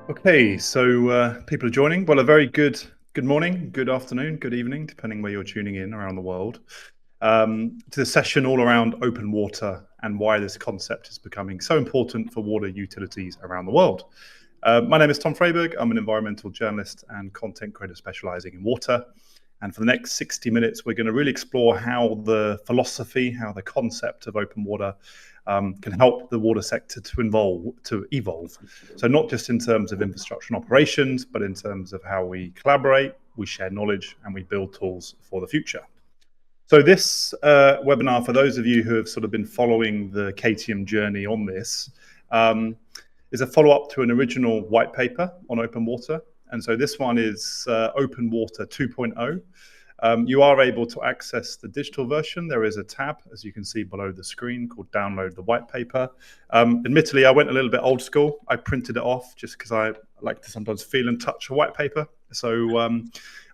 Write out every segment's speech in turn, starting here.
Okay, so people are joining. Well, a very good morning, good afternoon, good evening, depending where you're tuning in around the world, to the session all around open water and why this concept is becoming so important for water utilities around the world. My name is Tom Freyberg. I'm an environmental journalist and content creator specializing in water. And for the next 60 minutes, we're going to really explore how the philosophy, how the concept of open water can help the water sector to evolve. So not just in terms of infrastructure and operations, but in terms of how we collaborate, we share knowledge, and we build tools for the future. So this webinar, for those of you who have sort of been following the KTM journey on this, is a follow-up to an original white paper on open water. And so this one is Open Water 2.0. You are able to access the digital version. There is a tab, as you can see below the screen, called Download the White Paper. Admittedly, I went a little bit old school. I printed it off just because I like to sometimes feel and touch a white paper. So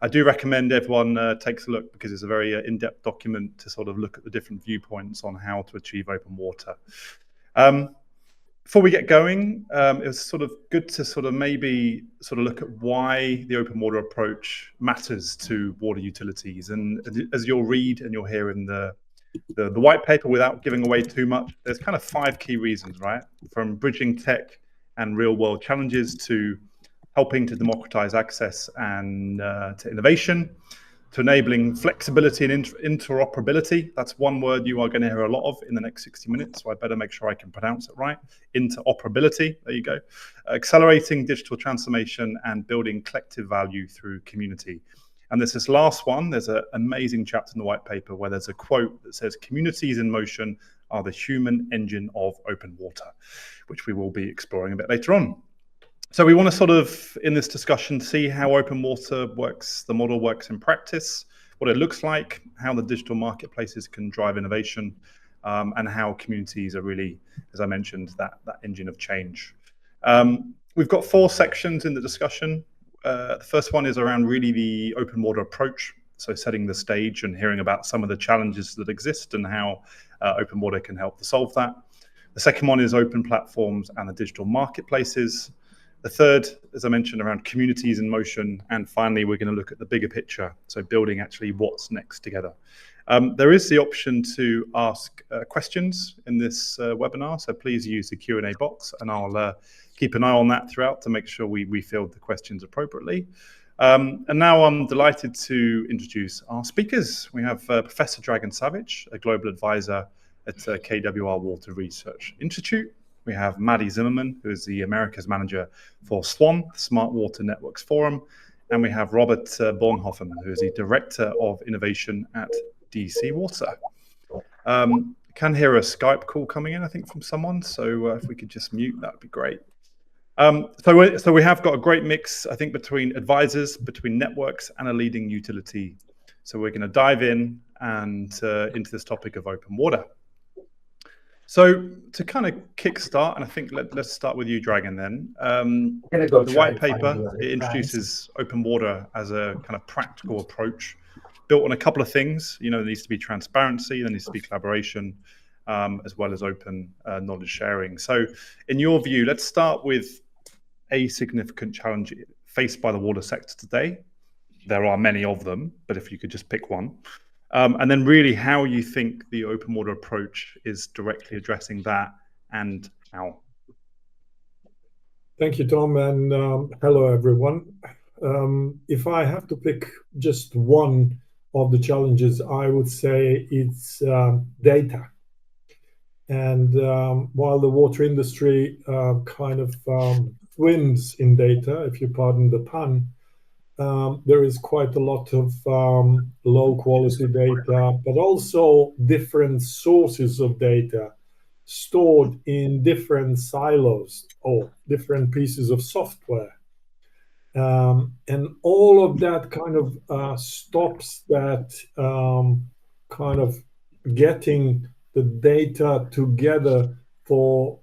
I do recommend everyone takes a look, because it's a very in-depth document to sort of look at the different viewpoints on how to achieve open water. Before we get going, it was sort of good to sort of maybe sort of look at why the open water approach matters to water utilities. And as you'll read and you'll hear in the white paper, without giving away too much, there's kind of 5 key reasons, right? From bridging tech and real world challenges to helping to democratize access and to innovation, to enabling flexibility and interoperability. That's one word you are going to hear a lot of in the next 60 minutes, so I better make sure I can pronounce it right. Interoperability, there you go. Accelerating digital transformation and building collective value through community. And there's this last one, there's an amazing chapter in the white paper where there's a quote that says, "Communities in motion are the human engine of open water," which we will be exploring a bit later on. So we want to sort of, in this discussion, see how open water works, the model works in practice, what it looks like, how the digital marketplaces can drive innovation, and how communities are really, as I mentioned, that engine of change. We've got 4 sections in the discussion. The first one is around really the open water approach, so setting the stage and hearing about some of the challenges that exist and how open water can help to solve that. The second one is open platforms and the digital marketplaces. The third, as I mentioned, around communities in motion. And finally, we're going to look at the bigger picture, so building actually what's next together. There is the option to ask questions in this webinar, so please use the Q&A box, and I'll keep an eye on that throughout to make sure we field the questions appropriately. And now I'm delighted to introduce our speakers. We have Professor Dragan Savic, a global advisor at KWR Water Research Institute. We have Maddy Zimmerman, who is the Americas manager for SWAN, Smart Water Networks Forum. And we have Robert Bornhofen, who is the director of innovation at DC Water. Can hear a Skype call coming in, I think, from someone. So if we could just mute, that would be great. So we have got a great mix, I think, between advisors, between networks, and a leading utility. So we're going to dive in and into this topic of open water. So to kind of kickstart, and I think let's start with you, Dragan, then. The white paper, it introduces open water as a kind of practical approach built on a couple of things. You know, there needs to be transparency, there needs to be collaboration, as well as open knowledge sharing. So in your view, let's start with a significant challenge faced by the water sector today. There are many of them, but if you could just pick one. And then really how you think the open water approach is directly addressing that and how. Thank you, Tom, and hello, everyone. If I have to pick just one of the challenges, I would say it's data. And while the water industry kind of swims in data, if you pardon the pun, there is quite a lot of low quality data, but also different sources of data stored in different silos or different pieces of software. And all of that kind of stops that kind of getting the data together for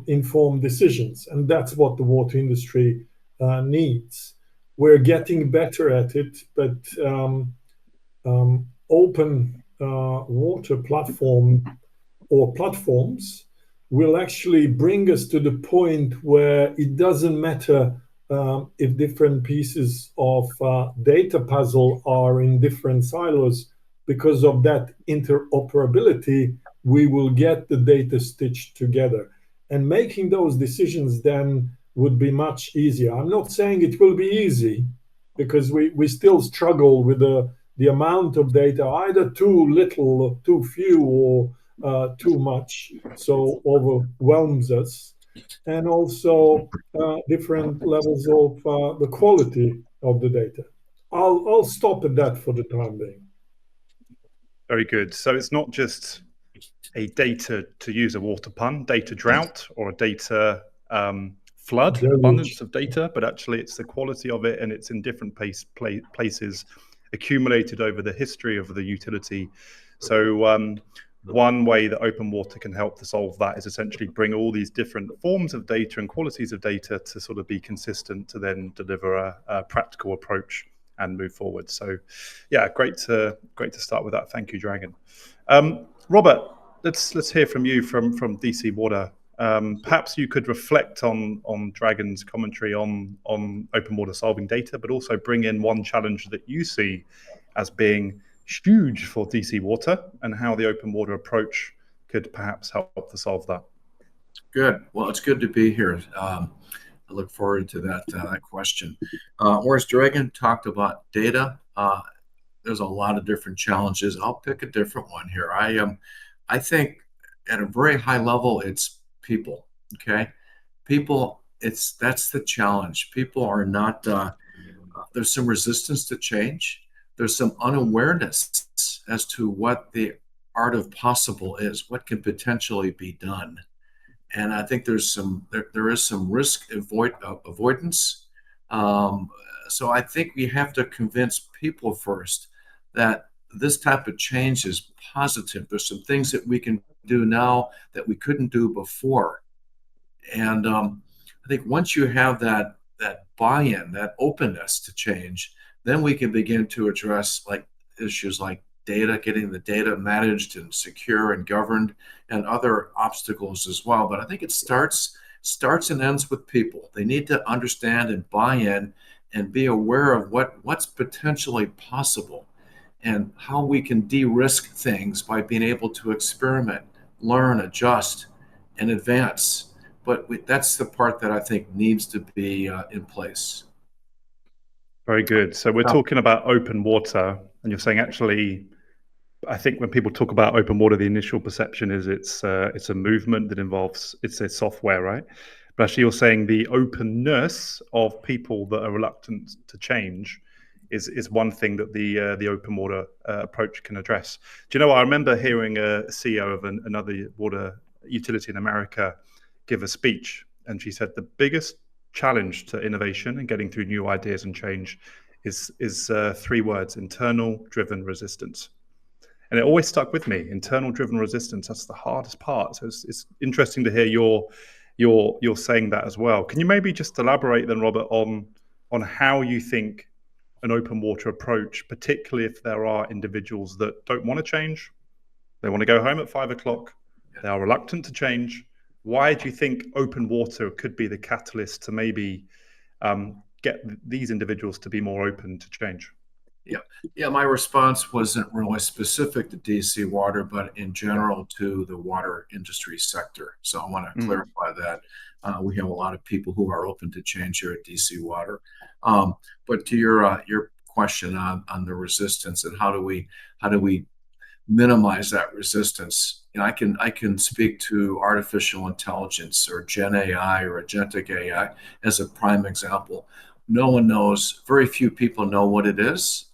informed decisions. And that's what the water industry needs. We're getting better at it, but open water platform or platforms will actually bring us to the point where it doesn't matter if different pieces of data puzzle are in different silos, because of that interoperability, we will get the data stitched together. And making those decisions then would be much easier. I'm not saying it will be easy, because we still struggle with the amount of data, either too little, or too few, or too much, so overwhelms us, and also different levels of the quality of the data. I'll stop at that for the time being. Very good. So it's not just a data, to use a water pun, data drought or a data flood, abundance of data, but actually it's the quality of it, and it's in different places accumulated over the history of the utility. So one way that open water can help to solve that is essentially bring all these different forms of data and qualities of data to sort of be consistent, to then deliver a practical approach and move forward. So yeah, great to start with that. Thank you, Dragan. Robert, let's hear from you from DC Water. Perhaps you could reflect on Dragan's commentary on open water solving data, but also bring in one challenge that you see as being huge for DC Water, and how the open water approach could perhaps help to solve that. Good. Well, it's good to be here. I look forward to that question. Whereas Dragan talked about data, there's a lot of different challenges. I'll pick a different one here. I think at a very high level, it's people. Okay, people. That's the challenge. People are not. There's some resistance to change. There's some unawareness as to what the art of possible is, what can potentially be done. And I think there is some risk avoidance. So I think we have to convince people first that this type of change is positive. There's some things that we can do now that we couldn't do before. And I think once you have that buy-in, that openness to change, then we can begin to address like issues like data, getting the data managed and secure and governed, and other obstacles as well. But I think it starts and ends with people. They need to understand and buy in and be aware of what's potentially possible, and how we can de-risk things by being able to experiment, learn, adjust, and advance. But that's the part that I think needs to be in place. Very good. So we're talking about open water, and you're saying actually, I think when people talk about open water, the initial perception is it's a movement that involves, it's a software, right? But actually, you're saying the openness of people that are reluctant to change is one thing that the open water approach can address. Do you know what? I remember hearing a CEO of another water utility in America give a speech, and she said the biggest challenge to innovation and getting through new ideas and change is three words: internal driven resistance. And it always stuck with me. Internal driven resistance, that's the hardest part. So it's interesting to hear you're saying that as well. Can you maybe just elaborate then, Robert, on how you think an open water approach, particularly if there are individuals that don't want to change, they want to go home at 5 o'clock, they are reluctant to change. Why do you think open water could be the catalyst to maybe get these individuals to be more open to change? Yeah. My response wasn't really specific to DC Water, but in general to the water industry sector. So I want to clarify that. We have a lot of people who are open to change here at DC Water. But to your question on the resistance and how do we minimize that resistance? I can speak to artificial intelligence or Gen AI or agentic AI as a prime example. No one knows. Very few people know what it is.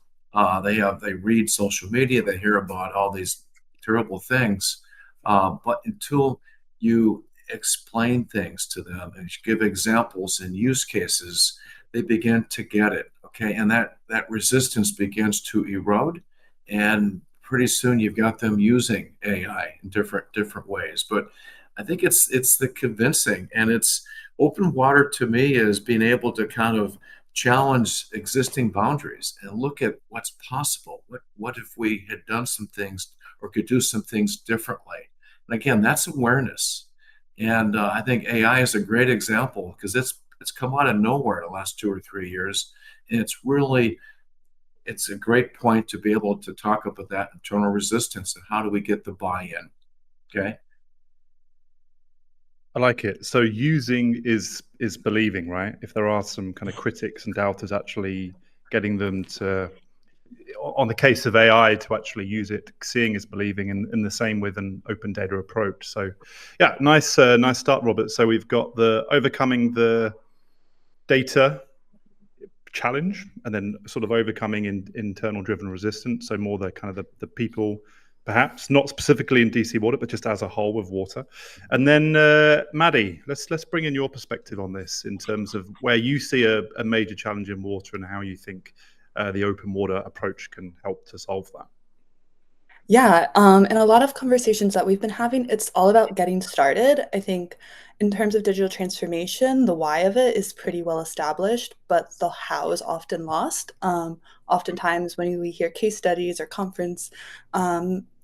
They read social media, they hear about all these terrible things, but until you explain things to them and give examples and use cases, they begin to get it. Okay, and that resistance begins to erode, and pretty soon you've got them using AI in different ways. But I think it's the convincing, and it's open water to me is being able to kind of challenge existing boundaries and look at what's possible. What if we had done some things or could do some things differently? And again, that's awareness. And I think AI is a great example because that's come out of nowhere the last 2 or 3 years. And it's a great point to be able to talk about that internal resistance and how do we get the buy-in. Okay. I like it. So using is believing, right? If there are some kind of critics and doubters, actually getting them to, on the case of AI, to actually use it, seeing is believing, and the same with an open data approach. So yeah, nice start, Robert. So we've got the overcoming the data challenge, and then sort of overcoming internal driven resistance. So more the kind of the people, perhaps not specifically in DC water, but just as a whole with water. And then Maddy, let's bring in your perspective on this in terms of where you see a major challenge in water and how you think the open water approach can help to solve that. Yeah, in a lot of conversations that we've been having, it's all about getting started. I think in terms of digital transformation, the why of it is pretty well established, but the how is often lost. Oftentimes when we hear case studies or conference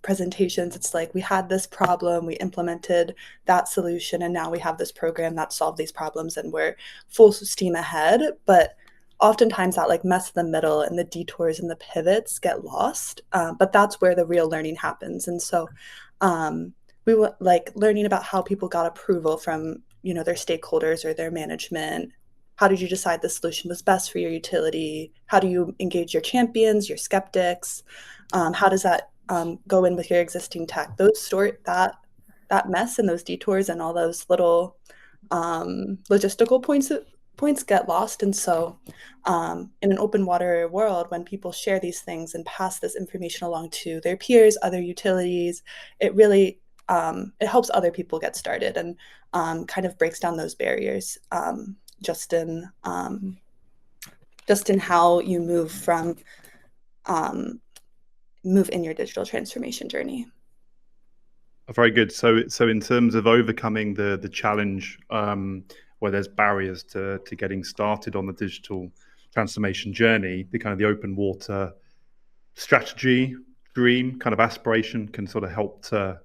presentations, it's like we had this problem, we implemented that solution, and now we have this program that solved these problems and we're full steam ahead. But oftentimes that like mess in the middle and the detours and the pivots get lost, but that's where the real learning happens. And so we were like learning about how people got approval from their stakeholders or their management. How did you decide the solution was best for your utility? How do you engage your champions, your skeptics? How does that go in with your existing tech? That mess and those detours and all those little logistical points get lost. And so in an open water world, when people share these things and pass this information along to their peers, other utilities, it really it helps other people get started and kind of breaks down those barriers just in how you move in your digital transformation journey. Very good. So in terms of overcoming the challenge where there's barriers to getting started on the digital transformation journey, the kind of the open water strategy, dream, kind of aspiration can sort of help to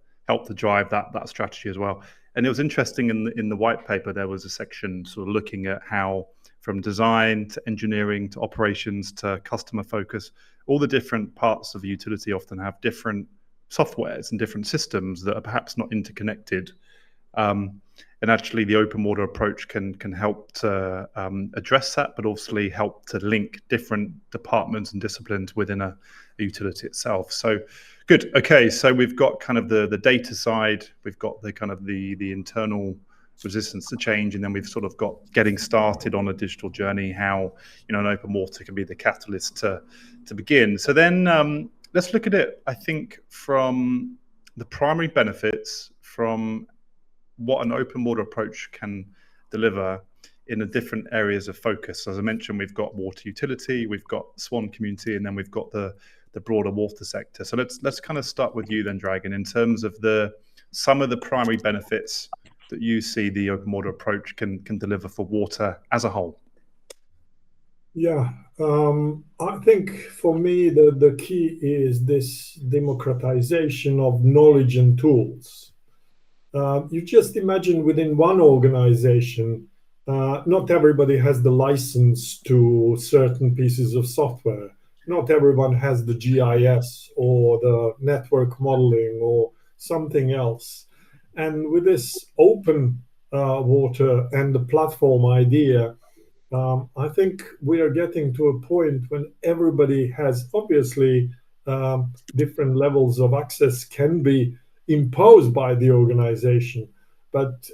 drive that strategy as well. And it was interesting in the white paper, there was a section sort of looking at how from design to engineering to operations to customer focus, all the different parts of the utility often have different softwares and different systems that are perhaps not interconnected. And actually the open water approach can help to address that, but also help to link different departments and disciplines within a utility itself. So good. Okay, so we've got kind of the data side, we've got the kind of the internal resistance to change, and then we've sort of got getting started on a digital journey, how an open water can be the catalyst to begin. So then let's look at it, I think, from the primary benefits from what an open water approach can deliver in the different areas of focus. As I mentioned, we've got water utility, we've got SWAN community, and then we've got the broader water sector. So let's kind of start with you then, Dragan, in terms of some of the primary benefits that you see the open water approach can deliver for water as a whole. Yeah, I think for me the key is this democratization of knowledge and tools. You just imagine within one organization, not everybody has the license to certain pieces of software. Not everyone has the GIS or the network modeling or something else. And with this open water and the platform idea, I think we are getting to a point when everybody has obviously different levels of access can be imposed by the organization, but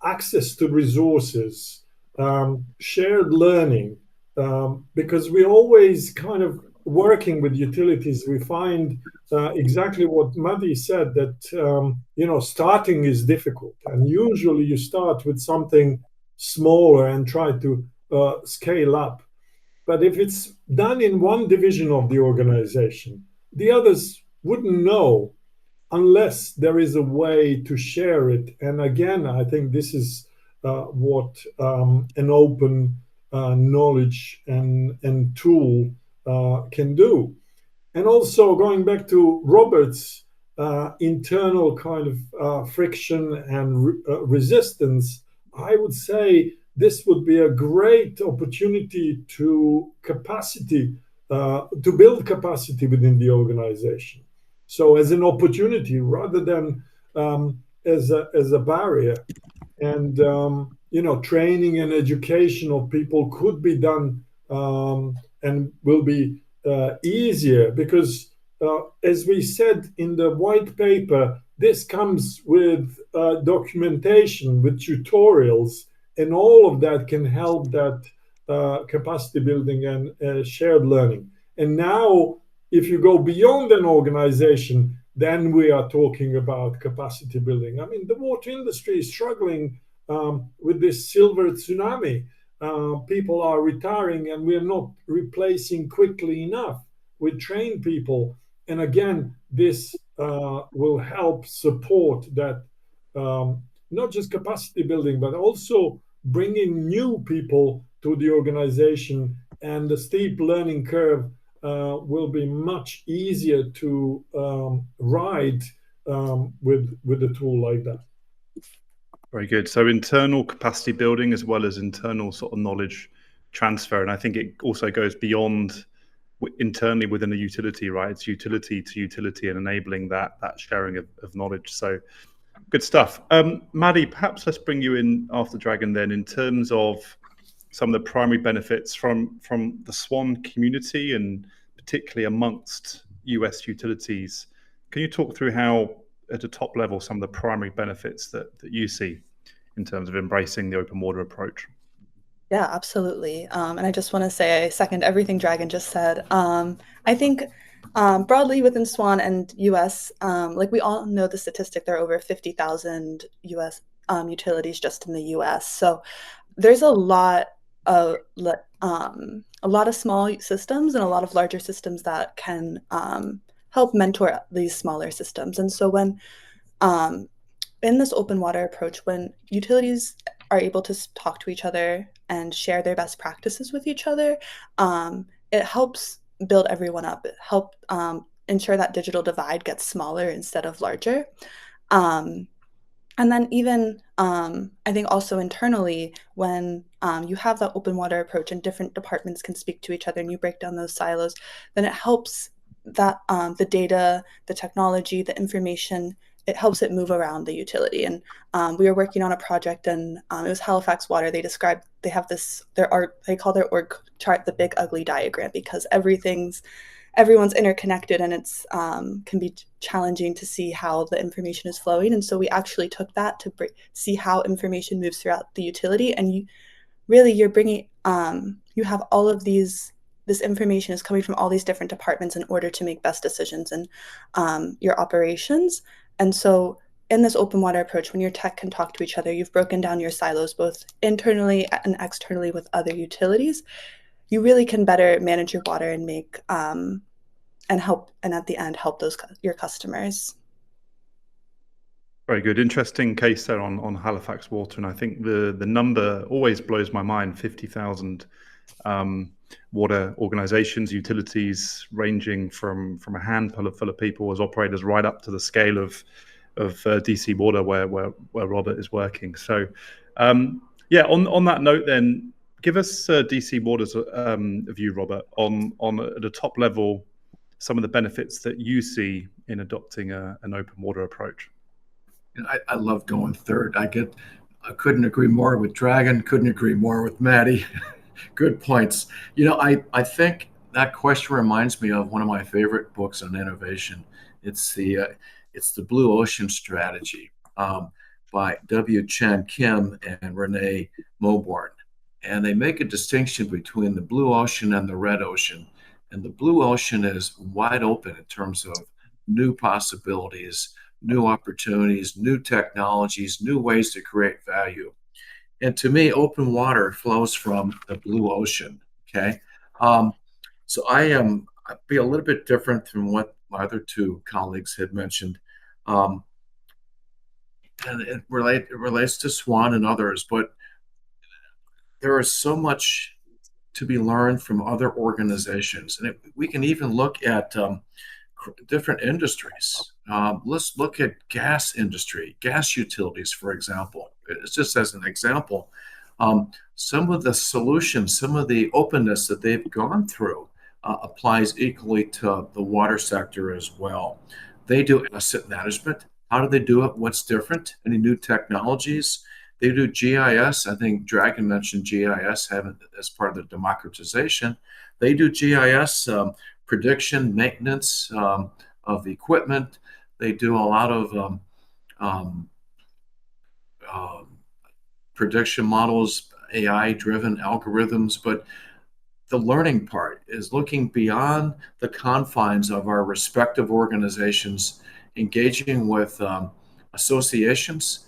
access to resources, shared learning, because we're always kind of working with utilities. We find exactly what Maddy said, that starting is difficult, and usually you start with something smaller and try to scale up. But if it's done in one division of the organization, the others wouldn't know unless there is a way to share it. And again, I think this is what an open knowledge and tool can do. And also going back to Robert's internal kind of friction and resistance, I would say this would be a great opportunity to build capacity within the organization. So as an opportunity rather than as a barrier. And training and education of people could be done and will be easier because, as we said in the white paper, this comes with documentation, with tutorials, and all of that can help that capacity building and shared learning. And now, if you go beyond an organization, then we are talking about capacity building. I mean, the water industry is struggling with this silver tsunami. People are retiring, and we're not replacing quickly enough with trained people. And again, this will help support that, not just capacity building, but also bringing new people to the organization. And the steep learning curve will be much easier to ride with a tool like that. Very good. So internal capacity building as well as internal sort of knowledge transfer. And I think it also goes beyond internally within a utility, right? It's utility to utility and enabling that sharing of knowledge. So good stuff. Maddy, perhaps let's bring you in after Dragan then in terms of some of the primary benefits from the SWAN community and particularly amongst US utilities. Can you talk through how, at a top level, some of the primary benefits that you see in terms of embracing the open water approach? Yeah, absolutely. And I just want to say I second everything Dragan just said. I think broadly within SWAN and US, like we all know the statistic, there are over 50,000 US utilities just in the US. So there's a lot of small systems and a lot of larger systems that can help mentor these smaller systems. And so when in this open water approach, when utilities are able to talk to each other and share their best practices with each other, it helps build everyone up. It helps ensure that digital divide gets smaller instead of larger. And then even, I think also internally, when you have that open water approach and different departments can speak to each other and you break down those silos, then it helps that the data, the technology, the information, it helps it move around the utility. And we were working on a project, and it was Halifax Water. They have they call their org chart the big ugly diagram, because everyone's interconnected, and it's can be challenging to see how the information is flowing. And so we actually took that to see how information moves throughout the utility. And you're bringing, you have all of this information is coming from all these different departments in order to make best decisions in your operations. And so in this open water approach, when your tech can talk to each other, you've broken down your silos both internally and externally with other utilities. You really can better manage your water and make and at the end help your customers. Very good. Interesting case there on Halifax Water. And I think the number always blows my mind, 50,000 water organizations, utilities, ranging from a handful of people as operators right up to the scale of DC Water where Robert is working. So yeah, on that note then, give us DC Water's view, Robert, on at a top level, some of the benefits that you see in adopting an open water approach. I love going third. I couldn't agree more with Dragan, couldn't agree more with Maddy. Good points. I think that question reminds me of one of my favorite books on innovation. It's the Blue Ocean Strategy by W. Chen Kim and Renee Moborn. And they make a distinction between the blue ocean and the red ocean. And the blue ocean is wide open in terms of new possibilities, new opportunities, new technologies, new ways to create value. And to me, open water flows from the blue ocean. Okay. So I'd be a little bit different from what my other two colleagues had mentioned. And it relates to SWAN and others, but there is so much to be learned from other organizations. And we can even look at different industries. Let's look at gas industry, gas utilities, for example. It's just as an example. Some of the solutions, some of the openness that they've gone through applies equally to the water sector as well. They do asset management. How do they do it? What's different? Any new technologies? They do GIS. I think Dragan mentioned GIS as part of the democratization. They do GIS prediction, maintenance of equipment. They do a lot of um, prediction models, AI-driven algorithms, but the learning part is looking beyond the confines of our respective organizations, engaging with associations,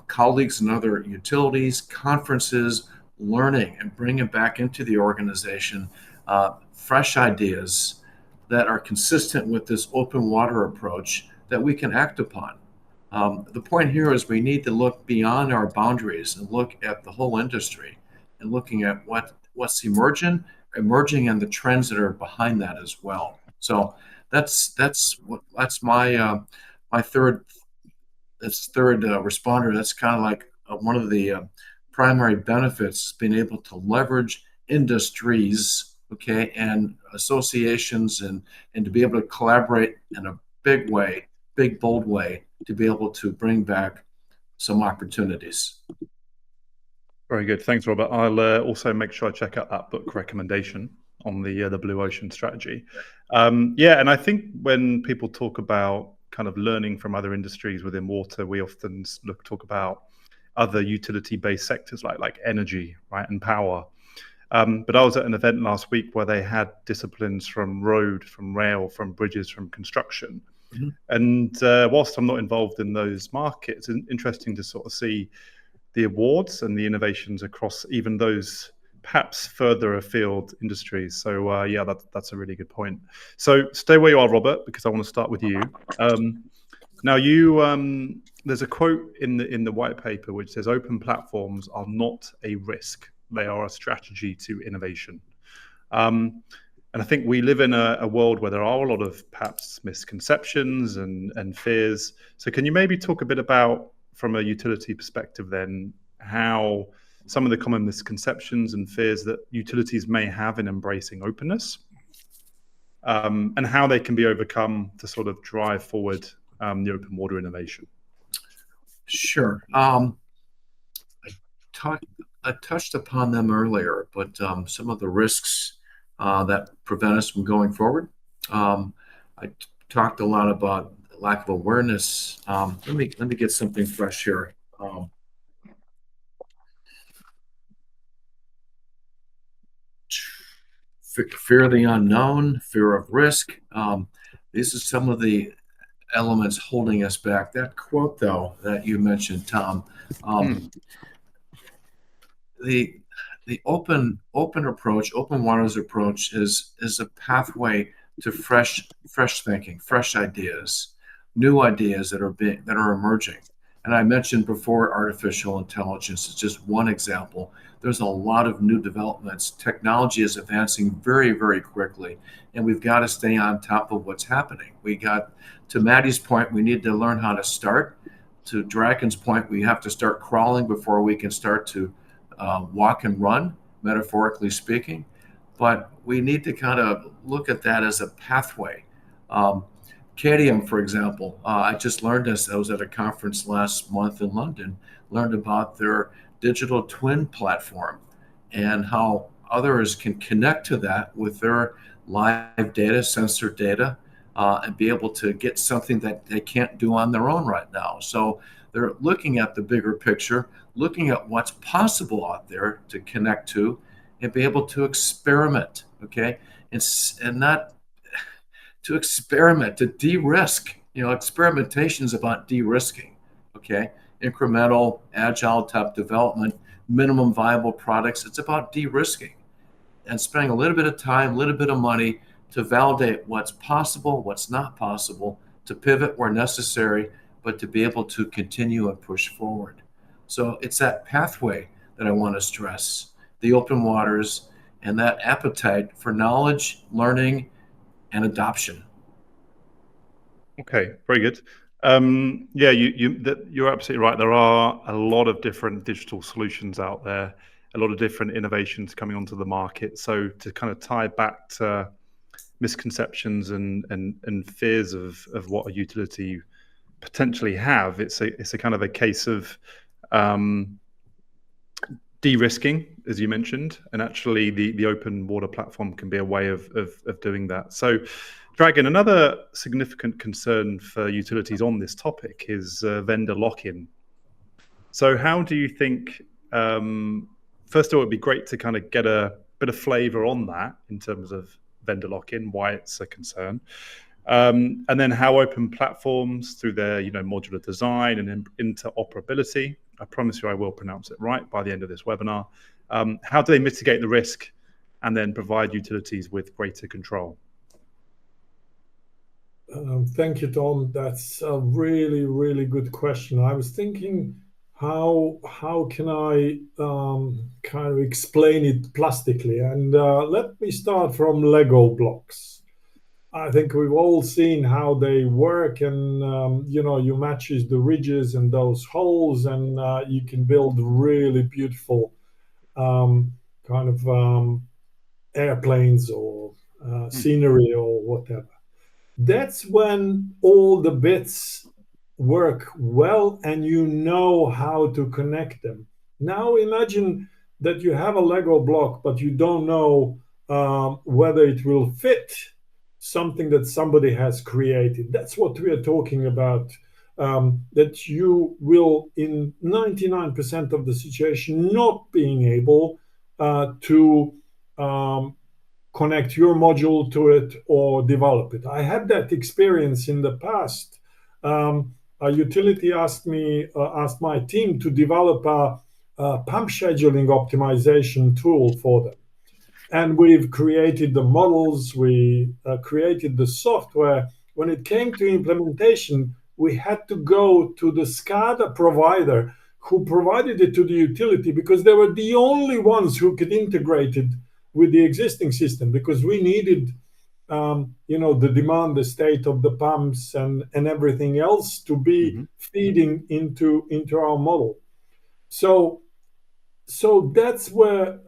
colleagues in other utilities, conferences, learning and bringing back into the organization fresh ideas that are consistent with this open water approach that we can act upon. The point here is we need to look beyond our boundaries and look at the whole industry and looking at what's emerging and the trends that are behind that as well. So that's my my third responder. That's kind of like one of the primary benefits, being able to leverage industries, okay, and associations, and to be able to collaborate in a big way, big bold way, to be able to bring back some opportunities. Very good. Thanks, Robert. I'll also make sure I check out that book recommendation on the blue ocean strategy. Yeah, and I think when people talk about kind of learning from other industries within water, we often talk about other utility-based sectors like energy, right, and power. But I was at an event last week where they had disciplines from road, from rail, from bridges, from construction. Mm-hmm. And whilst I'm not involved in those markets, it's interesting to sort of see the awards and the innovations across even those perhaps further afield industries. So yeah, that's a really good point. So stay where you are, Robert, because I want to start with you. Now there's a quote in the white paper which says open platforms are not a risk. They are a strategy to innovation. And I think we live in a world where there are a lot of perhaps misconceptions and fears. So can you maybe talk a bit about, from a utility perspective then, how some of the common misconceptions and fears that utilities may have in embracing openness, and how they can be overcome to sort of drive forward the open water innovation? Sure. I touched upon them earlier, but some of the risks that prevent us from going forward. I talked a lot about lack of awareness. Let me get something fresh here. Fear of the unknown, fear of risk. These are some of the elements holding us back. That quote, though, that you mentioned, Tom, the open approach, open waters approach is a pathway to fresh thinking, fresh ideas, new ideas that are emerging. And I mentioned before, artificial intelligence is just one example. There's a lot of new developments. Technology is advancing very, very quickly, and we've got to stay on top of what's happening. We got, to Maddy's point, we need to learn how to start. To Dragan's point, we have to start crawling before we can start to walk and run, metaphorically speaking. But we need to kind of look at that as a pathway. Cadium, for example, I just learned this. I was at a conference last month in London, learned about their digital twin platform and how others can connect to that with their live data, sensor data, and be able to get something that they can't do on their own right now. So they're looking at the bigger picture, looking at what's possible out there to connect to and be able to experiment, okay? And not to experiment, to de-risk. Experimentation is about de-risking, okay? Incremental, agile type development, minimum viable products. It's about de-risking and spending a little bit of time, a little bit of money to validate what's possible, what's not possible, to pivot where necessary, but to be able to continue and push forward. So it's that pathway that I want to stress, the open waters and that appetite for knowledge, learning, and adoption. Okay, very good. Yeah, you're absolutely right. There are a lot of different digital solutions out there, a lot of different innovations coming onto the market. So to kind of tie back to misconceptions and fears of what a utility potentially have, it's a kind of a case of de-risking, as you mentioned, and actually the open water platform can be a way of doing that. So Dragan, another significant concern for utilities on this topic is vendor lock-in. So how do you think, first of all, it'd be great to kind of get a bit of flavor on that in terms of vendor lock-in, why it's a concern. And then how open platforms through their modular design and interoperability, I promise you I will pronounce it right by the end of this webinar, how do they mitigate the risk and then provide utilities with greater control? Thank you, Tom. That's a really, really good question. I was thinking, how can I kind of explain it plastically? And let me start from Lego blocks. I think we've all seen how they work, and you matches the ridges and those holes, and you can build really beautiful kind of airplanes or scenery or whatever. That's when all the bits work well and you know how to connect them. Now imagine that you have a Lego block, but you don't know whether it will fit something that somebody has created. That's what we are talking about. That you will, in 99% of the situation, not being able to connect your module to it or develop it. I had that experience in the past. A utility asked my team to develop a pump scheduling optimization tool for them. And we've created the models, we created the software. When it came to implementation, we had to go to the SCADA provider who provided it to the utility because they were the only ones who could integrate it with the existing system, because we needed the demand, the state of the pumps and everything else to be feeding into our model. So that's where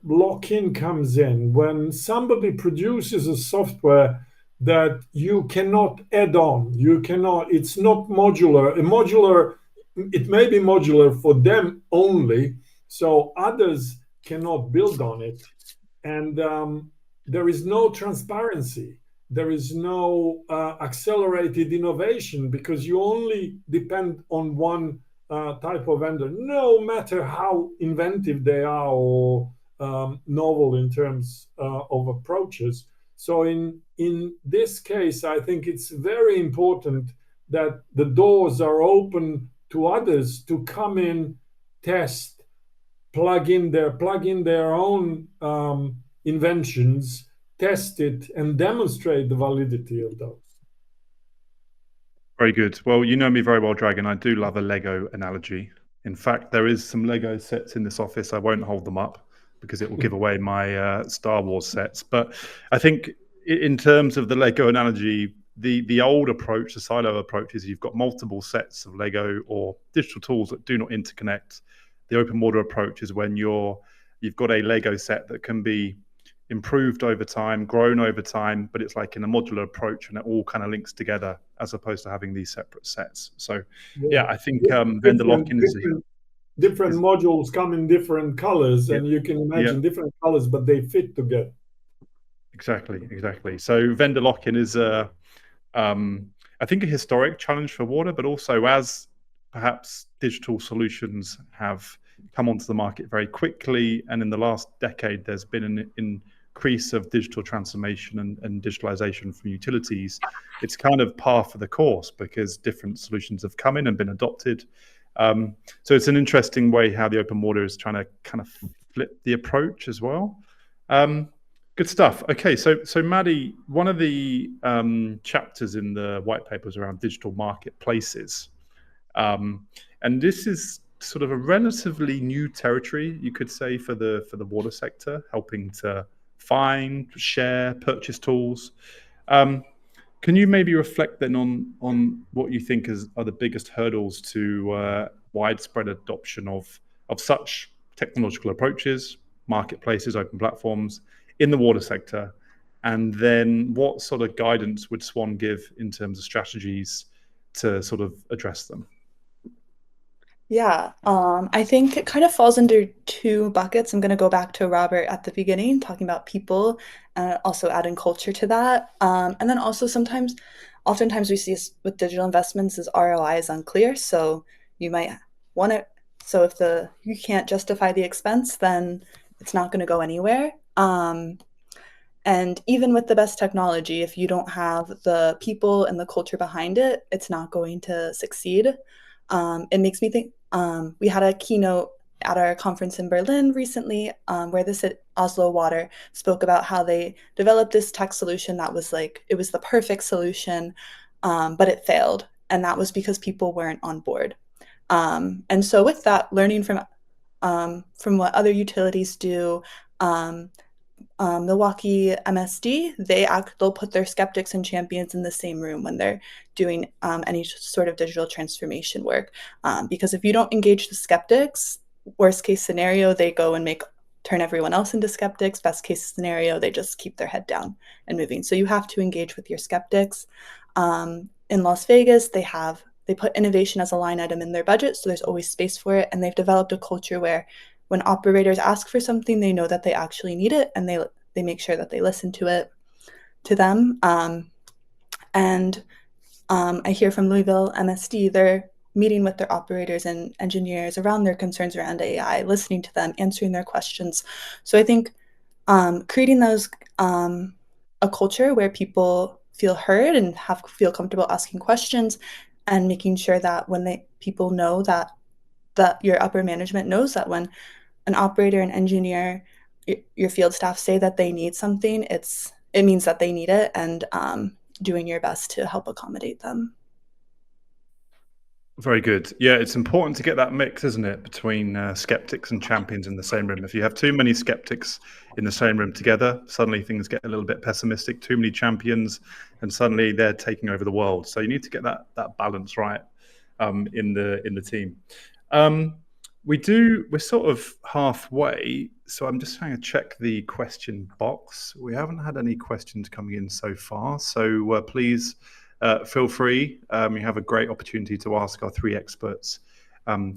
lock-in comes in. When somebody produces a software that you cannot add on, it's not modular. It may be modular for them only, so others cannot build on it. And there is no transparency. There is no accelerated innovation because you only depend on one type of vendor, no matter how inventive they are or novel in terms of approaches. So in this case, I think it's very important that the doors are open to others to come in, test, plug in their own inventions, test it, and demonstrate the validity of those. Very good. Well, you know me very well, Dragan. I do love a Lego analogy. In fact, there is some Lego sets in this office. I won't hold them up because it will give away my Star Wars sets. But I think in terms of the Lego analogy, the old approach, the silo approach, is you've got multiple sets of Lego or digital tools that do not interconnect. The open water approach is when you've got a Lego set that can be improved over time, grown over time, but it's like in a modular approach and it all kind of links together as opposed to having these separate sets. So yeah, I think vendor lock-in is different modules come in different colors, and you can imagine different colors, but they fit together. Exactly. So vendor lock-in is I think a historic challenge for water, but also as perhaps digital solutions have come onto the market very quickly, and in the last decade there's been an increase of digital transformation and digitalization from utilities. It's kind of par for the course because different solutions have come in and been adopted. So it's an interesting way how the open water is trying to kind of flip the approach as well. Good stuff. Okay, so Maddy, one of the chapters in the white paper is around digital marketplaces. And this is sort of a relatively new territory, you could say, for the water sector, helping to find, share, purchase tools. Can you maybe reflect then on what you think are the biggest hurdles to widespread adoption of such technological approaches, marketplaces, open platforms in the water sector? And then what sort of guidance would SWAN give in terms of strategies to sort of address them? Yeah, I think it kind of falls under two buckets. I'm going to go back to Robert at the beginning, talking about people, also adding culture to that. And then also oftentimes we see with digital investments is ROI is unclear. So you might want to, so if you can't justify the expense, then it's not going to go anywhere. And even with the best technology, if you don't have the people and the culture behind it, it's not going to succeed. It makes me think we had a keynote at our conference in Berlin recently where this at Oslo Water spoke about how they developed this tech solution that was it was the perfect solution, but it failed. And that was because people weren't on board. And so with that, learning from what other utilities do, Milwaukee MSD, they'll put their skeptics and champions in the same room when they're doing any sort of digital transformation work. Because if you don't engage the skeptics, worst case scenario, they go and turn everyone else into skeptics. Best case scenario, they just keep their head down and moving. So you have to engage with your skeptics. In Las Vegas, they put innovation as a line item in their budget, so there's always space for it. And they've developed a culture where when operators ask for something, they know that they actually need it, and they make sure that they listen to them. I hear from Louisville MSD, they're meeting with their operators and engineers around their concerns around AI, listening to them, answering their questions. So I think creating a culture where people feel heard and feel comfortable asking questions, and making sure that when people know that your upper management knows that when an operator, an engineer, your field staff say that they need something, it means that they need it, and doing your best to help accommodate them. Very good. Yeah, it's important to get that mix, isn't it, between skeptics and champions in the same room. If you have too many skeptics in the same room together, suddenly things get a little bit pessimistic. Too many champions, and suddenly they're taking over the world. So you need to get that balance right in the team. We're sort of halfway, so I'm just trying to check the question box. We haven't had any questions coming in so far, so please feel free. You have a great opportunity to ask our three experts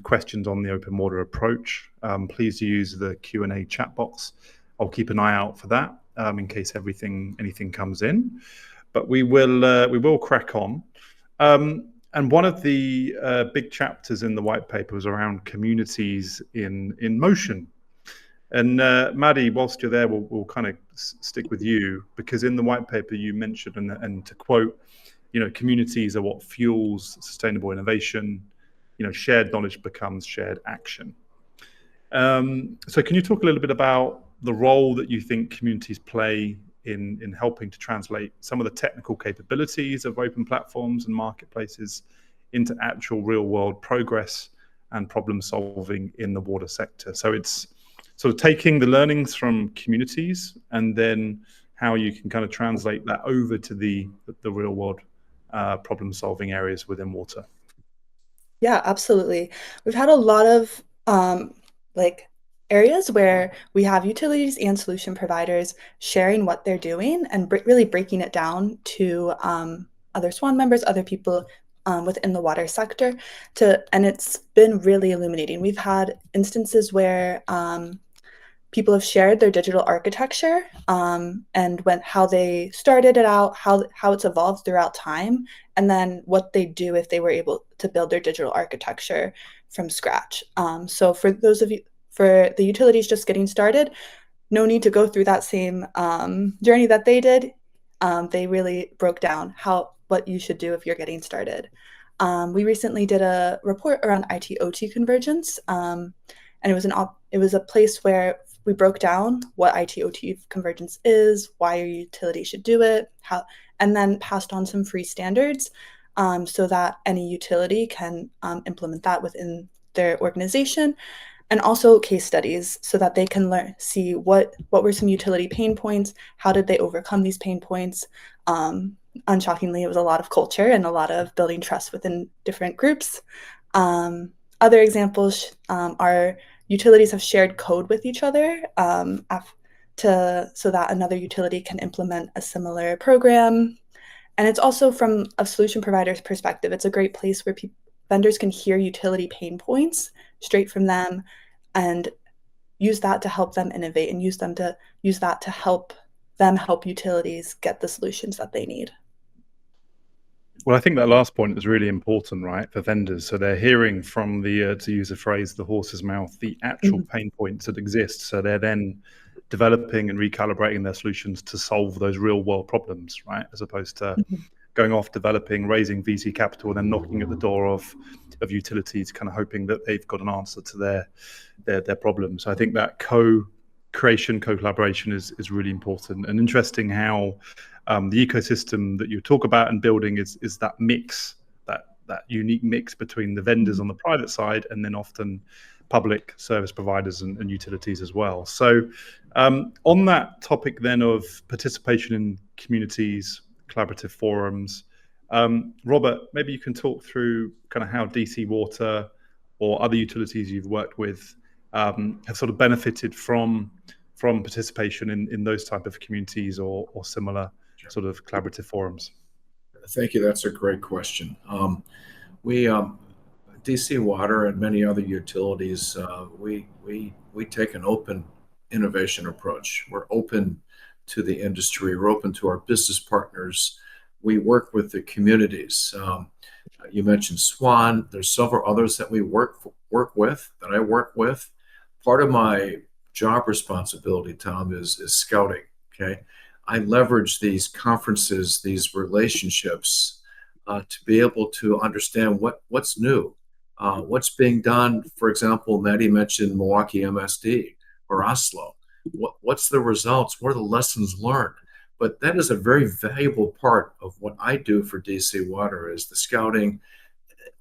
questions on the open water approach. Please use the Q&A chat box. I'll keep an eye out for that in case anything comes in. But we will crack on. And one of the big chapters in the white paper was around communities in motion. And Maddy, whilst you're there, we'll kind of stick with you, because in the white paper you mentioned, and to quote, communities are what fuels sustainable innovation. Shared knowledge becomes shared action. So can you talk a little bit about the role that you think communities play in helping to translate some of the technical capabilities of open platforms and marketplaces into actual real world progress and problem solving in the water sector? So it's sort of taking the learnings from communities and then how you can kind of translate that over to the real world problem solving areas within water. Yeah, absolutely. We've had a lot of areas where we have utilities and solution providers sharing what they're doing and really breaking it down to other SWAN members, other people within the water sector, and it's been really illuminating. We've had instances where people have shared their digital architecture and how they started it out, how it's evolved throughout time, and then what they do if they were able to build their digital architecture from scratch. So for the utilities just getting started, no need to go through that same journey that they did. They really broke down what you should do if you're getting started. We recently did a report around IT/OT convergence, and it was a place where we broke down what IT/OT convergence is, why your utility should do it, and then passed on some free standards so that any utility can implement that within their organization, and also case studies so that they can see what were some utility pain points, how did they overcome these pain points, unshockingly, it was a lot of culture and a lot of building trust within different groups. Other examples are utilities have shared code with each other so that another utility can implement a similar program. And it's also from a solution provider's perspective, it's a great place where vendors can hear utility pain points straight from them and use that to help them innovate and use that to help them help utilities get the solutions that they need. Well, I think that last point is really important, right, for vendors. So they're hearing from the, to use a phrase, the horse's mouth, the actual pain points that exist. So they're then developing and recalibrating their solutions to solve those real world problems, right, as opposed to going off developing, raising VC capital, and then knocking at the door of utilities, kind of hoping that they've got an answer to their problems. So I think that co-creation, co-collaboration is really important, and interesting how the ecosystem that you talk about and building is that mix, that unique mix between the vendors on the private side and then often public service providers and utilities as well. So on that topic then of participation in communities, collaborative forums, Robert, maybe you can talk through kind of how DC Water or other utilities you've worked with have sort of benefited from participation in those type of communities or similar sort of collaborative forums. Thank you. That's a great question. We DC Water and many other utilities, we take an open innovation approach. We're open to the industry. We're open to our business partners. We work with the communities. You mentioned SWAN. There's several others that we work with, that I work with. Part of my job responsibility, Tom, is scouting. Okay, I leverage these conferences, these relationships, to be able to understand what's new, what's being done. For example, Maddy mentioned Milwaukee MSD or Oslo. What's the results? What are the lessons learned? But that is a very valuable part of what I do for DC Water, is the scouting,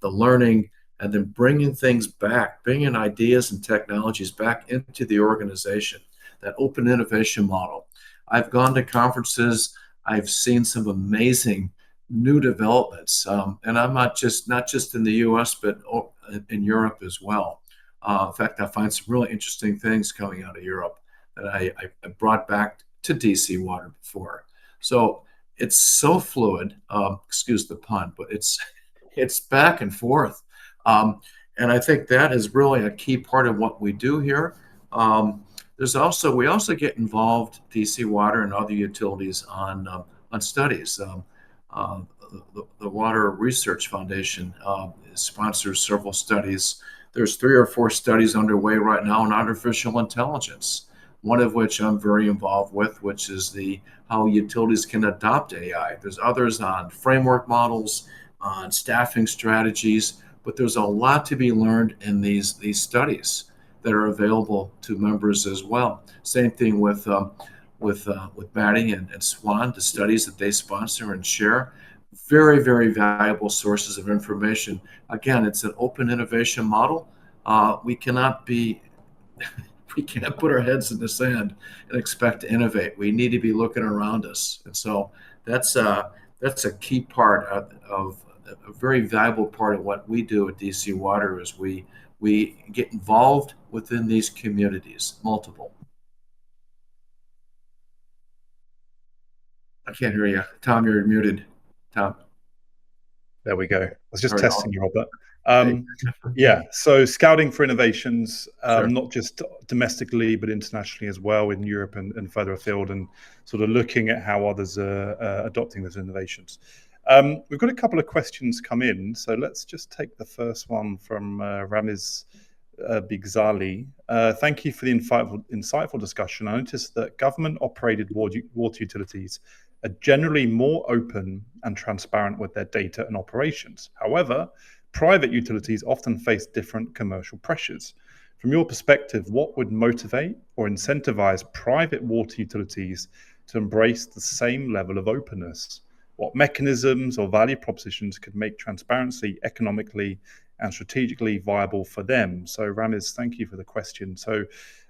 the learning, and then bringing things back, bringing ideas and technologies back into the organization, that open innovation model. I've gone to conferences. I've seen some amazing new developments, and I'm not just in the U.S., but in Europe as well. In fact, I find some really interesting things coming out of Europe that I brought back to DC Water before. So it's so fluid. Excuse the pun, but it's back and forth, and I think that is really a key part of what we do here. We also get involved, DC Water and other utilities, on studies. The Water Research Foundation sponsors several studies. There's 3 or 4 studies underway right now on artificial intelligence, one of which I'm very involved with, which is how utilities can adopt AI. There's others on framework models, on staffing strategies, but there's a lot to be learned in these studies that are available to members as well. Same thing with Maddy and SWAN, the studies that they sponsor and share. Very, very valuable sources of information. Again, it's an open innovation model. We cannot put our heads in the sand and expect to innovate. We need to be looking around us, and so that's a key part of a very valuable part of what we do at DC Water. Is we get involved within these communities, multiple. I can't hear you. Tom, you're muted. Tom. There we go. I was just testing you, Robert. Yeah, so scouting for innovations, Sure. Not just domestically, but internationally as well, in Europe and further afield, and sort of looking at how others are adopting those innovations. We've got a couple of questions come in, so let's just take the first one from Ramiz Bigzali. Thank you for the insightful discussion. I noticed that government-operated water utilities are generally more open and transparent with their data and operations. However, private utilities often face different commercial pressures. From your perspective, what would motivate or incentivize private water utilities to embrace the same level of openness? What mechanisms or value propositions could make transparency economically and strategically viable for them? So Ramiz, thank you for the question. So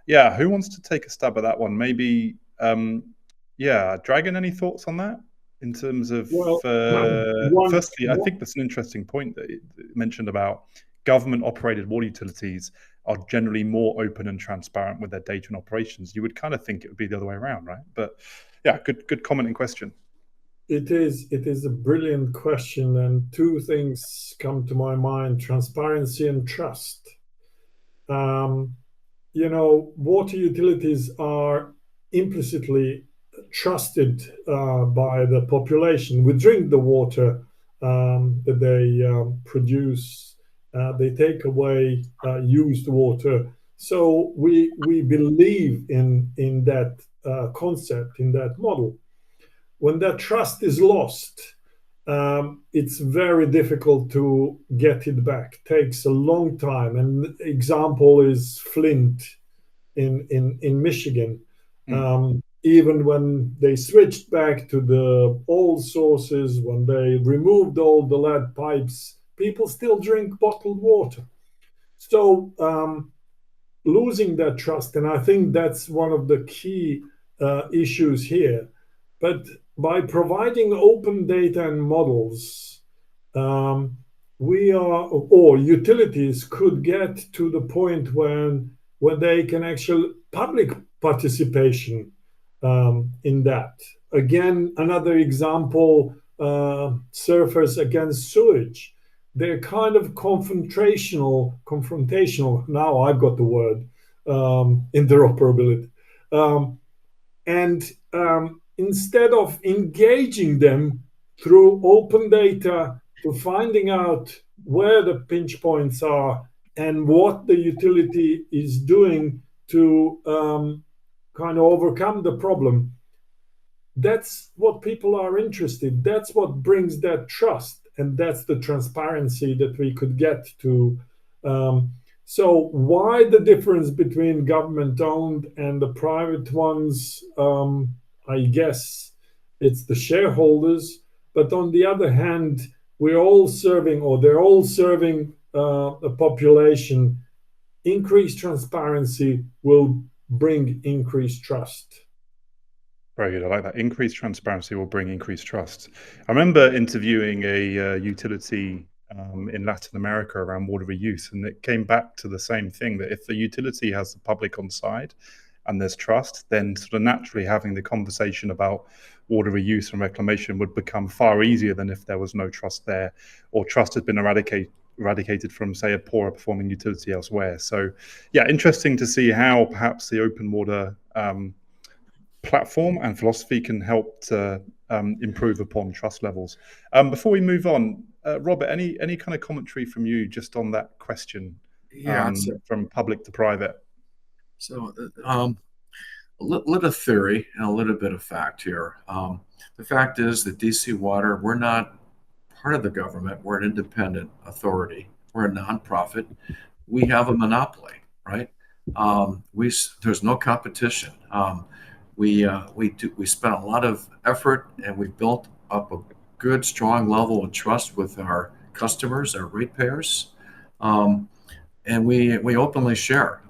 yeah, who wants to take a stab at that one? Maybe, Dragan, any thoughts on that? in terms of, one, firstly, I think that's an interesting point that you mentioned about government-operated water utilities are generally more open and transparent with their data and operations. You would kind of think it would be the other way around, right? But yeah, good comment and question. It is a brilliant question, and two things come to my mind: transparency and trust. You know, water utilities are implicitly trusted by the population. We drink the water that they produce. They take away used water. So we believe in that concept, in that model. When that trust is lost, it's very difficult to get it back. Takes a long time. And example is Flint in Michigan. Even when they switched back to the old sources, when they removed all the lead pipes, people still drink bottled water. So losing that trust, and I think that's one of the key issues here. But by providing open data and models, we are, or utilities could get to the point when they can actually public participation in that. Again, another example, surfers against sewage. They're kind of confrontational. Now I've got the word, interoperability. Instead of engaging them through open data to finding out where the pinch points are and what the utility is doing to kind of overcome the problem, that's what people are interested. That's what brings that trust, and that's the transparency that we could get to. So why the difference between government-owned and the private ones? I guess it's the shareholders, but on the other hand, we're all serving, or they're all serving a population. Increased transparency will bring increased trust. Very good. I like that. Increased transparency will bring increased trust. I remember interviewing a utility in Latin America around water reuse, and it came back to the same thing, that if the utility has the public on side and there's trust, then sort of naturally having the conversation about water reuse and reclamation would become far easier than if there was no trust there, or trust had been eradicated from, say, a poorer performing utility elsewhere. So yeah, interesting to see how perhaps the open water platform and philosophy can help to improve upon trust levels. Before we move on, Robert, any kind of commentary from you just on that question? From public to private. So a little theory and a little bit of fact here. The fact is that DC Water, we're not part of the government. We're an independent authority. We're a nonprofit. We have a monopoly, right? There's no competition. We spent a lot of effort, and we built up a good, strong level of trust with our customers, our ratepayers. And we openly share.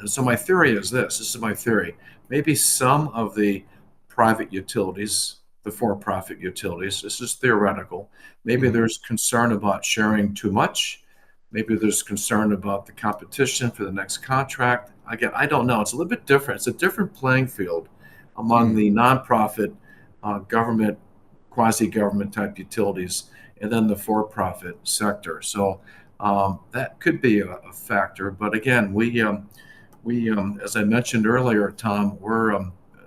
So my theory is this is my theory. Maybe some of the private utilities, the for-profit utilities, this is theoretical, maybe there's concern about sharing too much. Maybe there's concern about the competition for the next contract. Again, I don't know. It's a little bit different. It's a different playing field among the nonprofit, government, quasi-government type utilities, and then the for-profit sector. So that could be a factor, but again, we as I mentioned earlier, Tom, we're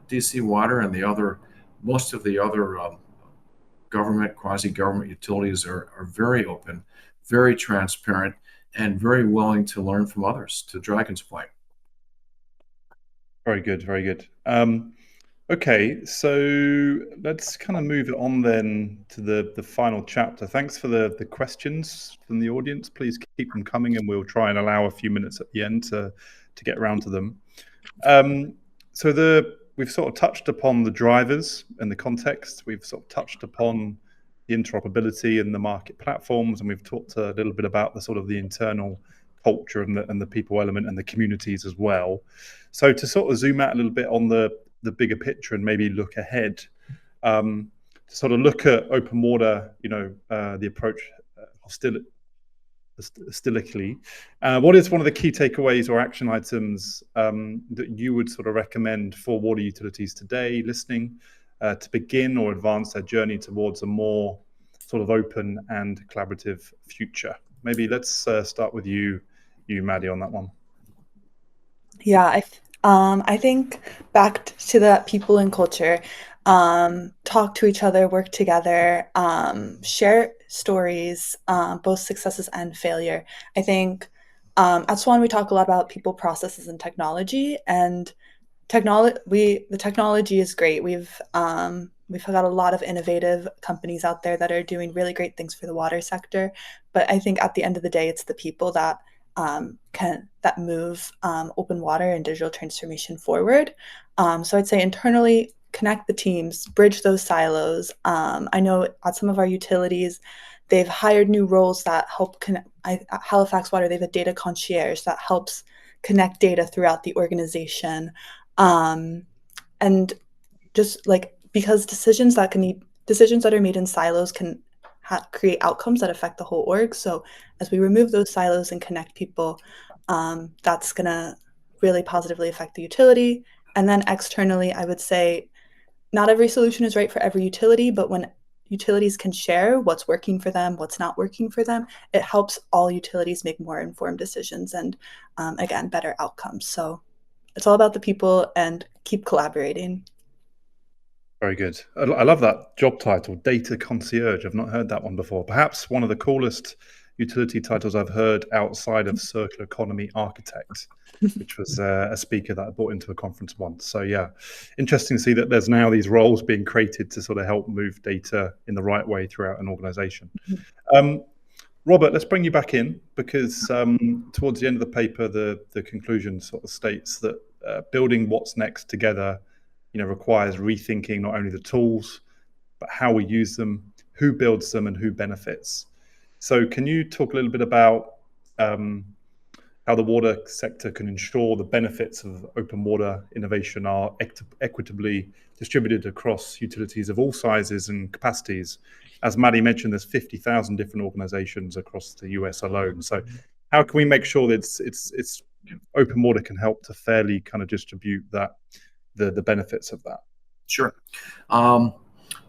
DC Water and most of the other government, quasi-government utilities are very open, very transparent, and very willing to learn from others. To Dragan's point. Very good, very good. Okay, so let's kind of move it on then to the final chapter. Thanks for the questions from the audience. Please keep them coming, and we'll try and allow a few minutes at the end to get around to them. So we've sort of touched upon the drivers and the context. We've sort of touched upon the interoperability and the market platforms, and we've talked a little bit about the sort of the internal culture and the people element and the communities as well. So to sort of zoom out a little bit on the bigger picture and maybe look ahead, to sort of look at open water, the approach holistically. What is one of the key takeaways or action items that you would sort of recommend for water utilities today listening to begin or advance their journey towards a more sort of open and collaborative future? Maybe let's start with you, Maddy, on that one. Yeah, I think back to that people and culture, talk to each other, work together, share stories, both successes and failure. I think at SWAN we talk a lot about people, processes, and technology. And the technology is great. We've got a lot of innovative companies out there that are doing really great things for the water sector. But I think at the end of the day, it's the people that move open water and digital transformation forward. So I'd say internally, connect the teams, bridge those silos. I know at some of our utilities, they've hired new roles that help connect. At Halifax Water, they have a data concierge that helps connect data throughout the organization. And just like, because decisions that are made in silos can create outcomes that affect the whole org. So as we remove those silos and connect people, that's going to really positively affect the utility. And then externally, I would say not every solution is right for every utility, but when utilities can share what's working for them, what's not working for them, it helps all utilities make more informed decisions and, again, better outcomes. So it's all about the people and keep collaborating. Very good. I love that job title, data concierge. I've not heard that one before. Perhaps one of the coolest utility titles I've heard outside of circular economy architect, which was a speaker that I brought into a conference once. So yeah, interesting to see that there's now these roles being created to sort of help move data in the right way throughout an organization. Robert, let's bring you back in, because towards the end of the paper, the conclusion sort of states that building what's next together requires rethinking not only the tools, but how we use them, who builds them, and who benefits. So can you talk a little bit about how the water sector can ensure the benefits of open water innovation are equitably distributed across utilities of all sizes and capacities? As Maddy mentioned, there's 50,000 different organizations across the US alone. So how can we make sure that it's open water can help to fairly kind of distribute the benefits of that? Sure.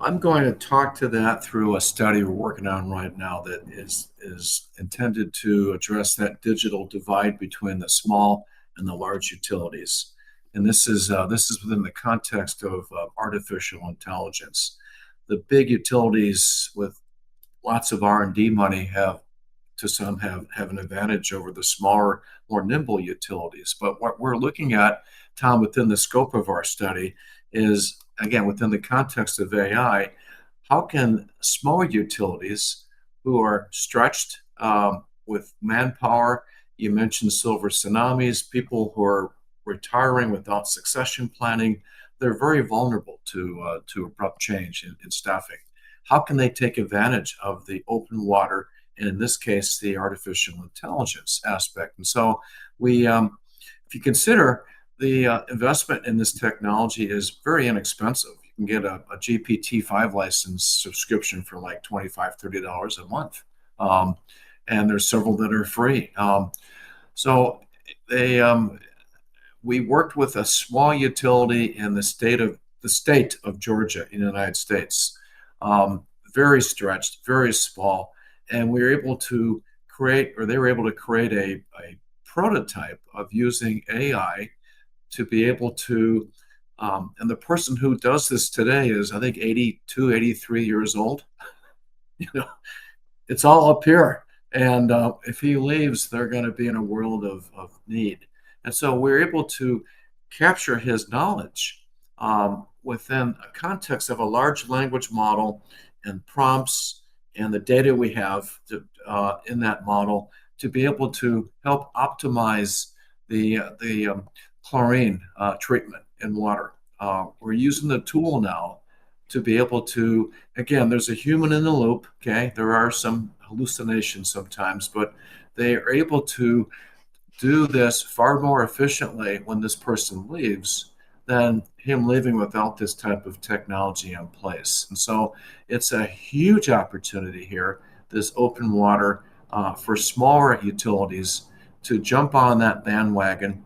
I'm going to talk to that through a study we're working on right now that is intended to address that digital divide between the small and the large utilities. And this is within the context of artificial intelligence. The big utilities with lots of R&D money have an advantage over the smaller, more nimble utilities. But what we're looking at, Tom, within the scope of our study is, again, within the context of AI, how can small utilities who are stretched with manpower, you mentioned silver tsunamis, people who are retiring without succession planning, they're very vulnerable to abrupt change in staffing. How can they take advantage of the open water, and in this case, the artificial intelligence aspect? And so we, if you consider the investment in this technology is very inexpensive. You can get a GPT-5 license subscription for like $25, $30 a month. And there's several that are free. So we worked with a small utility in the state of Georgia in the United States. Very stretched, very small. And we were able to create a prototype of using AI to be able to, and the person who does this today is, I think, 82, 83 years old. It's all up here. And if he leaves, they're going to be in a world of need. And so we're able to capture his knowledge within a context of a large language model and prompts and the data we have in that model to be able to help optimize the chlorine treatment in water. We're using the tool now to be able to, again, there's a human in the loop, okay? There are some hallucinations sometimes, but they are able to do this far more efficiently when this person leaves than him living without this type of technology in place. And so it's a huge opportunity here, this open water for smaller utilities to jump on that bandwagon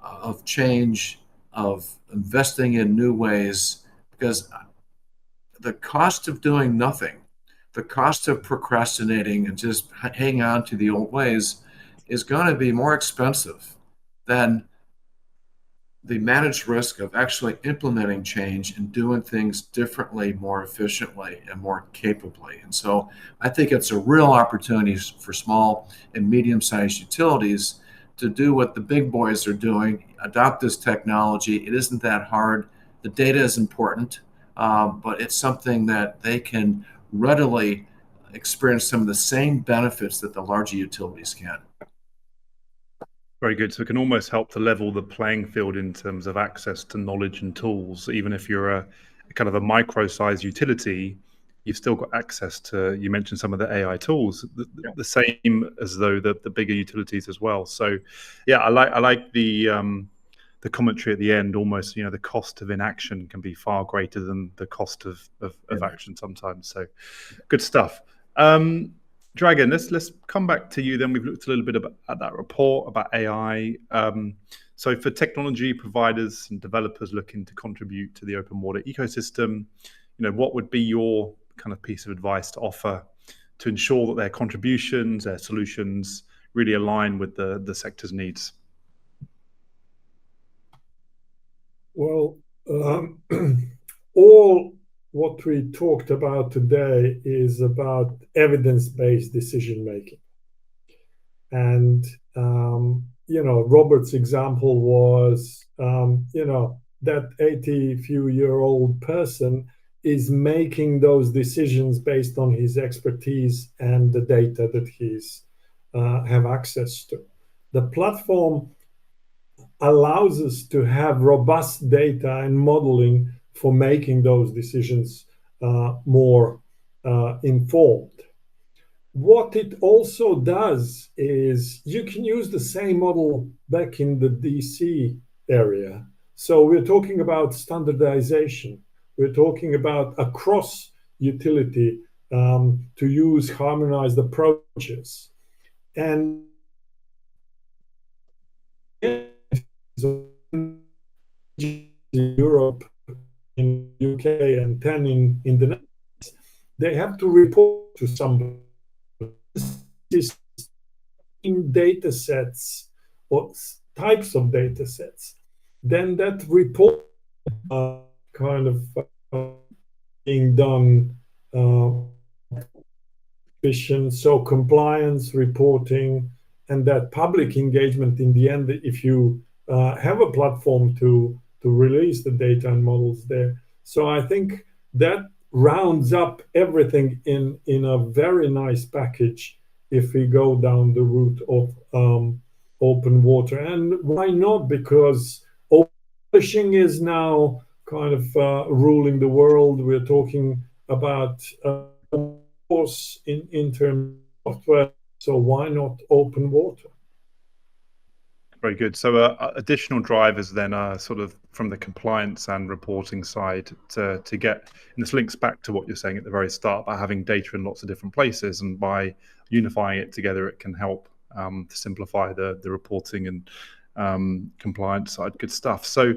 of change, of investing in new ways, because the cost of doing nothing, the cost of procrastinating and just hanging on to the old ways is going to be more expensive than the managed risk of actually implementing change and doing things differently, more efficiently, and more capably. And so I think it's a real opportunity for small and medium-sized utilities to do what the big boys are doing, adopt this technology. It isn't that hard. The data is important, but it's something that they can readily experience some of the same benefits that the larger utilities can. Very good. So it can almost help to level the playing field in terms of access to knowledge and tools. Even if you're a kind of a micro-sized utility, you've still got access to, you mentioned some of the AI tools, the same as though the bigger utilities as well. So yeah, I like the commentary at the end. Almost, the cost of inaction can be far greater than the cost of action sometimes. So good stuff. Dragan, let's come back to you then. We've looked a little bit at that report about AI. So for technology providers and developers looking to contribute to the open water ecosystem, what would be your kind of piece of advice to offer to ensure that their contributions, their solutions really align with the sector's needs? Well, all what we talked about today is about evidence-based decision making. And, Robert's example was, that 80-few-year-old person is making those decisions based on his expertise and the data that he's have access to. The platform allows us to have robust data and modeling for making those decisions more informed. What it also does is you can use the same model back in the DC area. So we're talking about standardization. We're talking about across utility to use harmonized approaches. And in Europe, in UK, and 10 in the Netherlands, they have to report to somebody in data sets or types of data sets. Then that report kind of being done efficient. So compliance reporting and that public engagement in the end, if you have a platform to release the data and models there. So I think that rounds up everything in a very nice package if we go down the route of open water. And why not? Because publishing is now kind of ruling the world. We're talking about course in terms of software. So why not open water? Very good. So additional drivers then are sort of from the compliance and reporting side to get, and this links back to what you're saying at the very start about having data in lots of different places, and by unifying it together, it can help to simplify the reporting and compliance side. Good stuff. So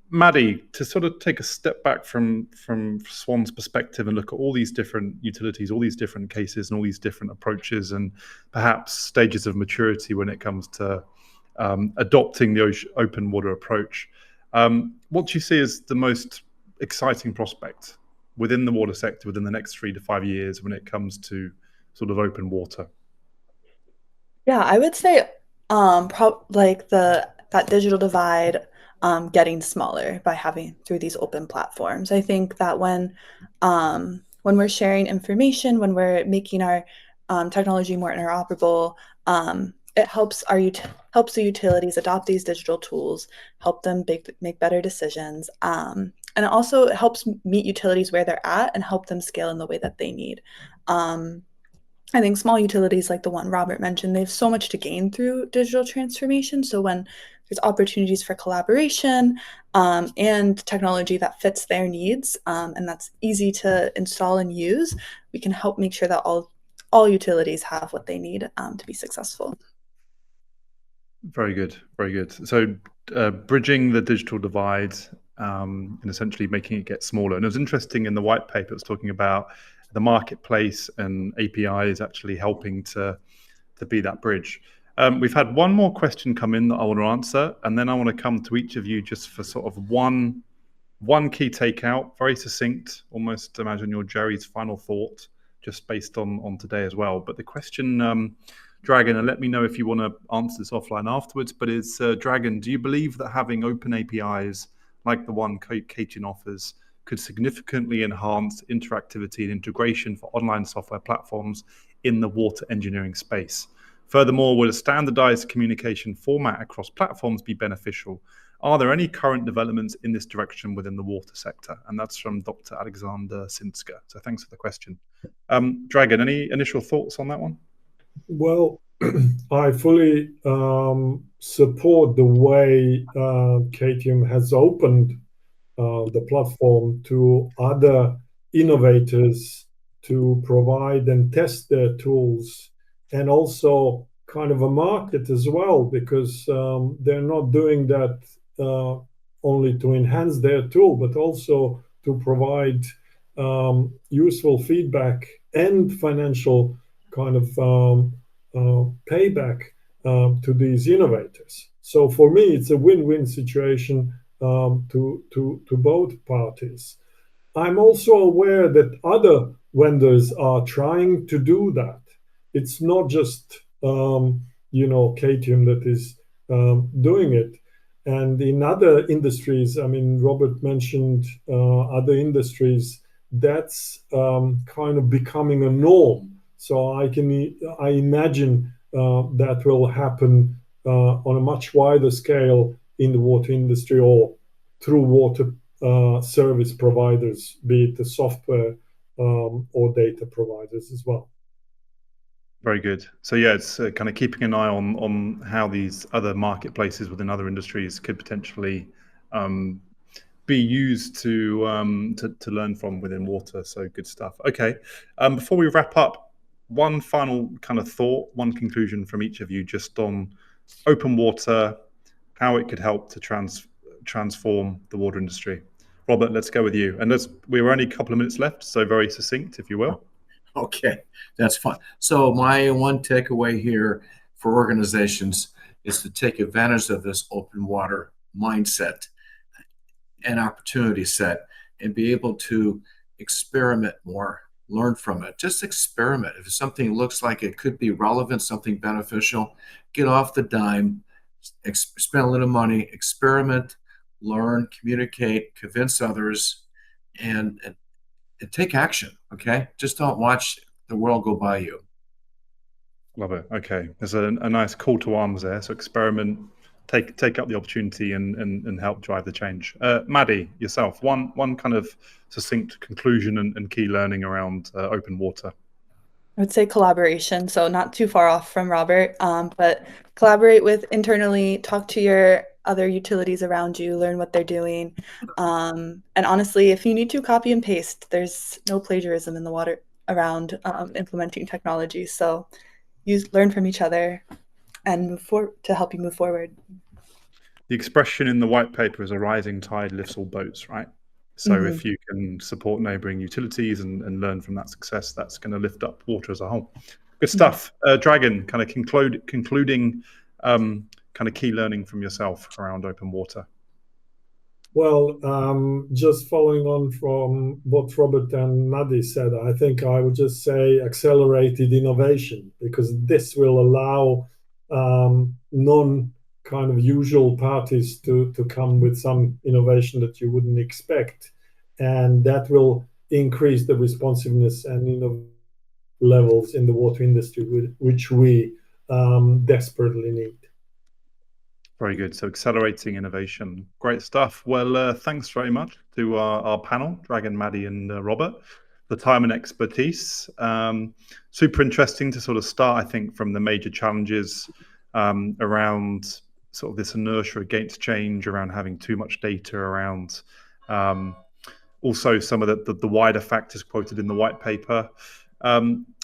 Maddy, to sort of take a step back from SWAN's perspective and look at all these different utilities, all these different cases and all these different approaches and perhaps stages of maturity when it comes to adopting the open water approach. What do you see as the most exciting prospect within the water sector within the next 3 to 5 years when it comes to sort of open water? Yeah, I would say that digital divide getting smaller by having through these open platforms. I think that when we're sharing information, when we're making our technology more interoperable, it helps the utilities adopt these digital tools, help them make better decisions, and it also helps meet utilities where they're at and help them scale in the way that they need. I think small utilities like the one Robert mentioned, they have so much to gain through digital transformation. So when there's opportunities for collaboration and technology that fits their needs and that's easy to install and use, we can help make sure that all utilities have what they need to be successful. Very good, very good. So bridging the digital divide and essentially making it get smaller. And it was interesting in the white paper, it was talking about the marketplace and APIs actually helping to be that bridge. We've had one more question come in that I want to answer, and then I want to come to each of you just for sort of one key takeout, very succinct, almost imagine your Jerry's final thought, just based on today as well. But the question, Dragan, and let me know if you want to answer this offline afterwards, but is, Dragan, do you believe that having open APIs like the one Katian offers could significantly enhance interactivity and integration for online software platforms in the water engineering space? Furthermore, will a standardized communication format across platforms be beneficial? Are there any current developments in this direction within the water sector? And that's from Dr. Alexander Sinska. So thanks for the question. Dragan, any initial thoughts on that one? Well, I fully support the way Katium has opened the platform to other innovators to provide and test their tools, and also kind of a market as well, because they're not doing that only to enhance their tool, but also to provide useful feedback and financial kind of payback to these innovators. So for me, it's a win-win situation to both parties. I'm also aware that other vendors are trying to do that. It's not just Katium that is doing it. And in other industries, I mean, Robert mentioned other industries, that's kind of becoming a norm. So I imagine that will happen on a much wider scale in the water industry or through water service providers, be it the software or data providers as well. Very good. So yeah, it's kind of keeping an eye on how these other marketplaces within other industries could potentially be used to learn from within water. So good stuff. Okay, before we wrap up, one final kind of thought, one conclusion from each of you, just on open water, how it could help to transform the water industry. Robert, let's go with you. And we're only a couple of minutes left, so very succinct, if you will. Okay, that's fine. So my one takeaway here for organizations is to take advantage of this open water mindset and opportunity set and be able to experiment more, learn from it. Just experiment. If something looks like it could be relevant, something beneficial, get off the dime, spend a little money, experiment, learn, communicate, convince others, and take action, okay? Just don't watch the world go by you. Love it. Okay. There's a nice call to arms there. So experiment, take up the opportunity and help drive the change. Maddy, yourself, one kind of succinct conclusion and key learning around open water. I would say collaboration, so not too far off from Robert, but collaborate with internally, talk to your other utilities around you, learn what they're doing. And honestly, if you need to copy and paste, there's no plagiarism in the water around implementing technology. So learn from each other and to help you move forward. The expression in the white paper is a rising tide lifts all boats, right? So if you can support neighboring utilities and learn from that success, that's going to lift up water as a whole. Good stuff. Dragan, kind of concluding kind of key learning from yourself around open water. Well, just following on from what Robert and Maddy said, I think I would just say accelerated innovation, because this will allow non kind of usual parties to come with some innovation that you wouldn't expect, and that will increase the responsiveness and innovation levels in the water industry, which we desperately need. Very good. So accelerating innovation. Great stuff. Well, thanks very much to our panel, Dragan, Maddy, and Robert, the time and expertise. Super interesting to sort of start, I think, from the major challenges around sort of this inertia against change around having too much data around. Also, some of the wider factors quoted in the white paper.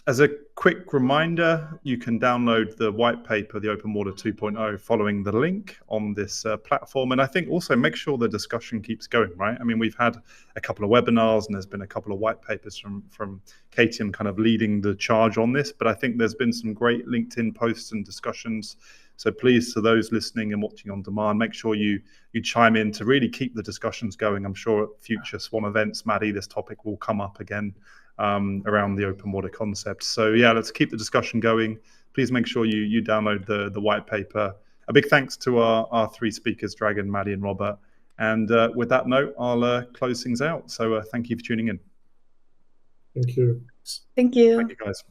As a quick reminder, you can download the white paper, the Open Water 2.0, following the link on this platform. And I think also make sure the discussion keeps going, right? I mean, we've had a couple of webinars and there's been a couple of white papers from Katie kind of leading the charge on this. But I think there's been some great LinkedIn posts and discussions. So please, to those listening and watching on demand, make sure you chime in to really keep the discussions going. I'm sure at future SWAN events, Maddy, this topic will come up again around the open water concept. So yeah, let's keep the discussion going. Please make sure you download the white paper. A big thanks to our three speakers, Dragan, Maddy, and Robert. And with that note, I'll close things out. So thank you for tuning in. Thank you. Thank you. Thank you, guys.